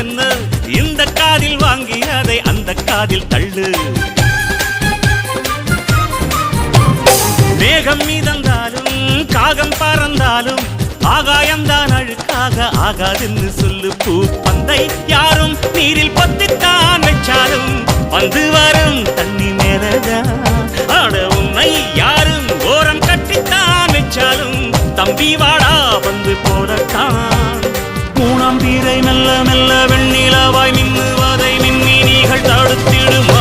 என்ன இந்த காதில் வாங்கி அதை அந்த காதில் தள்ளு. மேகம் மீதந்தாலும் காகம் பறந்தாலும் ஆகாயம்தான் அழுக்காக ஆகாதுன்னு சொல்லு. பூ பந்தை யாரும் நீரில் பத்தித்தான் வச்சாலும் வந்து வரும் தண்ணி மேலதான். ஆட உன்னை யாரும் ஓரம் கட்டித்தான் வச்சாலும் தம்பி வாடா வந்து போடத்தான். மூணாம் பீரை மெல்ல மெல்ல வெண்ணிலவாய் மின்னுவதை மின்மினிகள் தடுத்திடும்.